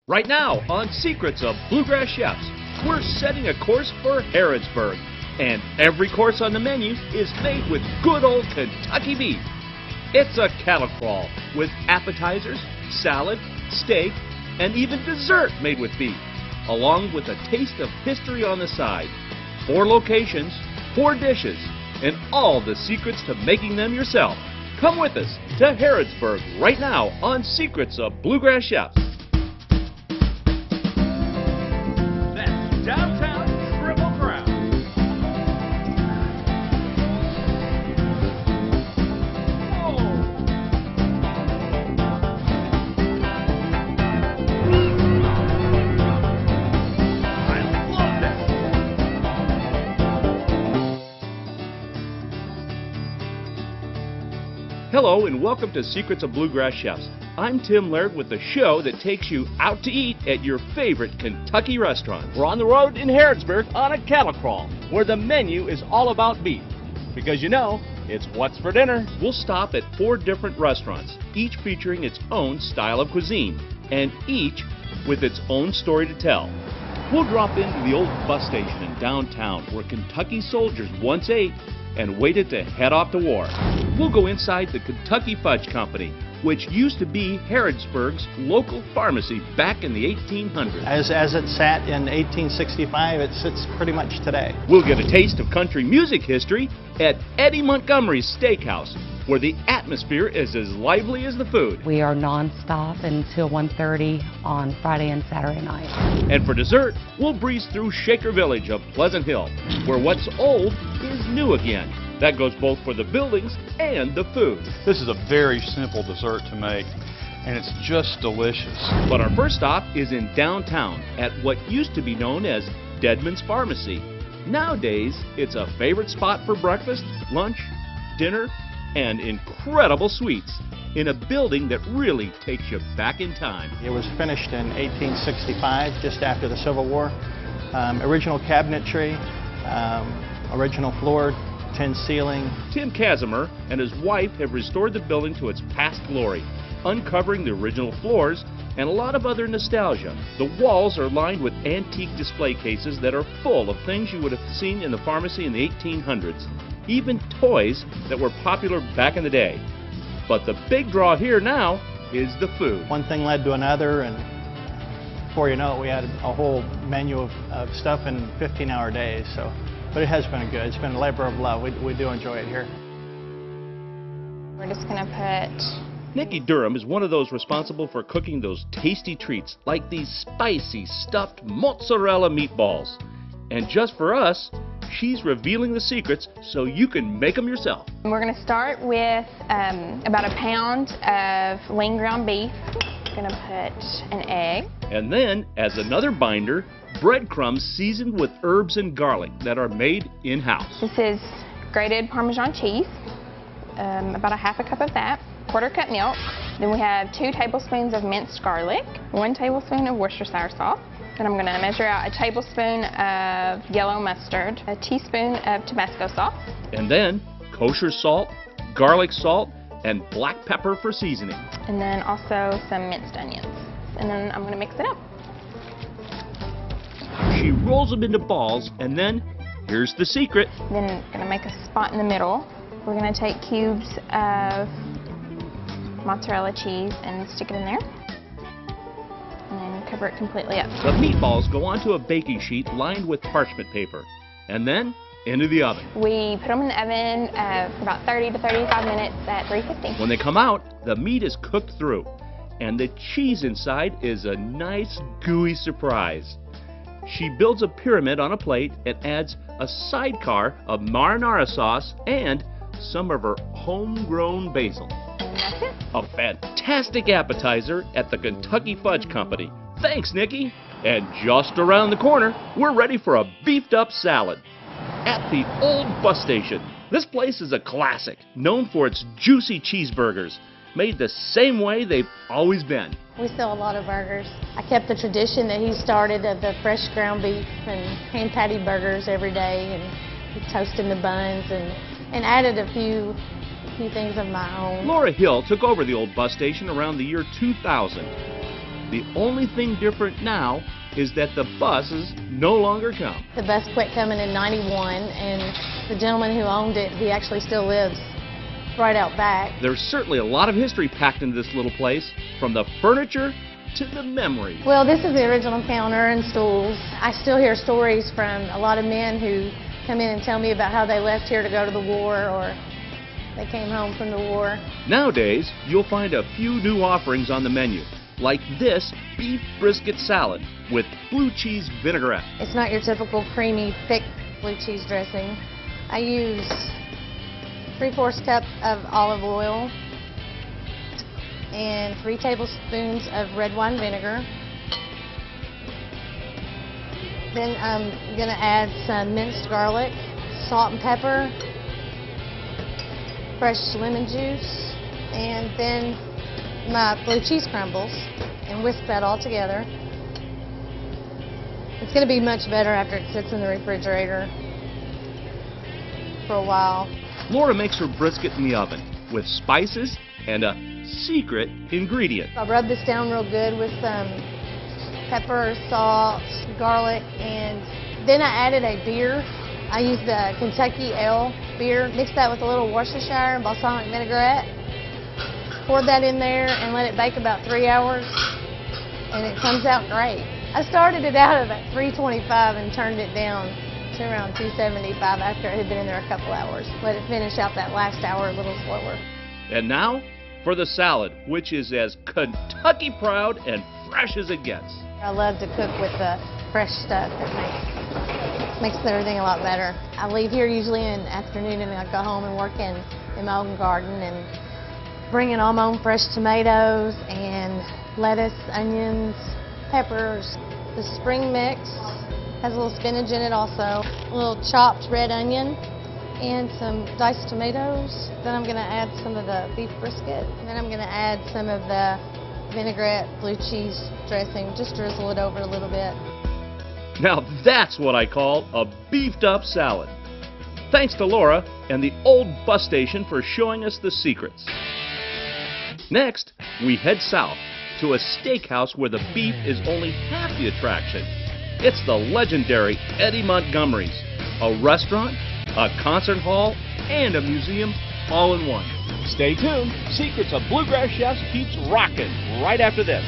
Right now on Secrets of Bluegrass Chefs, we're setting a course for Harrodsburg, and every course on the menu is made with good old Kentucky beef. It's a cattle crawl with appetizers, salad, steak, and even dessert made with beef, along with a taste of history on the side. 4 locations, 4 dishes, and all the secrets to making them yourself. Come with us to Harrodsburg right now on Secrets of Bluegrass Chefs. Downtown Triple Crown. Oh. I love that. Hello and welcome to Secrets of Bluegrass Chefs. I'm Tim Laird with the show that takes you out to eat at your favorite Kentucky restaurants. We're on the road in Harrodsburg on a cattle crawl where the menu is all about beef. Because you know, it's what's for dinner. We'll stop at 4 different restaurants, each featuring its own style of cuisine, and each with its own story to tell. We'll drop into the old bus station in downtown where Kentucky soldiers once ate and waited to head off to war. We'll go inside the Kentucky Fudge Company, which used to be Harrodsburg's local pharmacy back in the 1800s. As it sat in 1865, it sits pretty much today. We'll get a taste of country music history at Eddie Montgomery's Steakhouse, where the atmosphere is as lively as the food. We are non-stop until 1:30 on Friday and Saturday night. And for dessert, we'll breeze through Shaker Village of Pleasant Hill, where what's old is new again. That goes both for the buildings and the food. This is a very simple dessert to make, and it's just delicious. But our first stop is in downtown at what used to be known as Deadman's Pharmacy. Nowadays, it's a favorite spot for breakfast, lunch, dinner, and incredible sweets in a building that really takes you back in time. It was finished in 1865, just after the Civil War. Original cabinetry, original floor, tin ceiling. Tim Casimir and his wife have restored the building to its past glory, uncovering the original floors and a lot of other nostalgia. The walls are lined with antique display cases that are full of things you would have seen in the pharmacy in the 1800s, even toys that were popular back in the day. But the big draw here now is the food. One thing led to another, and before you know it, we had a whole menu of stuff in 15-hour days. But it has been good. It's been a labor of love. We do enjoy it here. We're just going to put... Nikki Durham is one of those responsible for cooking those tasty treats, like these spicy stuffed mozzarella meatballs. And just for us, she's revealing the secrets so you can make them yourself. We're going to start with about a pound of lean ground beef. We're going to put an egg. And then, as another binder, breadcrumbs seasoned with herbs and garlic that are made in-house. This is grated Parmesan cheese, about a half a cup of that, 1/4 cup milk. Then we have 2 tablespoons of minced garlic, 1 tablespoon of Worcestershire sauce. Then I'm going to measure out a tablespoon of yellow mustard, a teaspoon of Tabasco sauce. And then kosher salt, garlic salt, and black pepper for seasoning. And then also some minced onions. And then I'm going to mix it up. She rolls them into balls, and then here's the secret. Then I'm going to make a spot in the middle. We're going to take cubes of mozzarella cheese and stick it in there. And then cover it completely up. The meatballs go onto a baking sheet lined with parchment paper, and then into the oven. We put them in the oven for about 30 to 35 minutes at 350. When they come out, the meat is cooked through, and the cheese inside is a nice gooey surprise. She builds a pyramid on a plate and adds a sidecar of marinara sauce and some of her homegrown basil. And that's it. A fantastic appetizer at the Kentucky Fudge Company. Thanks, Nikki. And just around the corner, we're ready for a beefed up salad at the old bus station. This place is a classic, known for its juicy cheeseburgers, made the same way they've always been. We sell a lot of burgers. I kept the tradition that he started of the fresh ground beef and hand patty burgers every day, and toasting the buns, and added a few things of my own. Laura Hill took over the old bus station around the year 2000. The only thing different now is that the buses no longer come. The bus quit coming in '91, and the gentleman who owned it, he actually still lives right out back. There's certainly a lot of history packed into this little place, from the furniture to the memories. Well, this is the original counter and stools. I still hear stories from a lot of men who come in and tell me about how they left here to go to the war, or they came home from the war. Nowadays, you'll find a few new offerings on the menu, like this beef brisket salad with blue cheese vinaigrette. It's not your typical creamy, thick blue cheese dressing. I use 3/4 cup of olive oil and 3 tablespoons of red wine vinegar. Then I'm going to add some minced garlic, salt and pepper, fresh lemon juice, and then my blue cheese crumbles, and whisk that all together. It's going to be much better after it sits in the refrigerator for a while. Laura makes her brisket in the oven with spices and a secret ingredient. I rub this down real good with some pepper, salt, garlic, and then I added a beer. I used the Kentucky Ale beer, mixed that with a little Worcestershire and balsamic vinaigrette, poured that in there and let it bake about 3 hours, and it comes out great. I started it out at about 325 and turned it down to around 275 after it had been in there a couple hours. Let it finish out that last hour a little slower. And now for the salad, which is as Kentucky proud and fresh as it gets. I love to cook with the fresh stuff. It makes everything a lot better. I leave here usually in the afternoon, and I go home and work in my own garden and bring in all my own fresh tomatoes and lettuce, onions, peppers. The spring mix has a little spinach in it also, a little chopped red onion, and some diced tomatoes. Then I'm going to add some of the beef brisket. And then I'm going to add some of the vinaigrette blue cheese dressing. Just drizzle it over a little bit. Now that's what I call a beefed up salad. Thanks to Laura and the old bus station for showing us the secrets. Next, we head south to a steakhouse where the beef is only half the attraction. It's the legendary Eddie Montgomery's, a restaurant, a concert hall, and a museum all in one. Stay tuned. Secrets of Bluegrass Chefs keeps rocking right after this.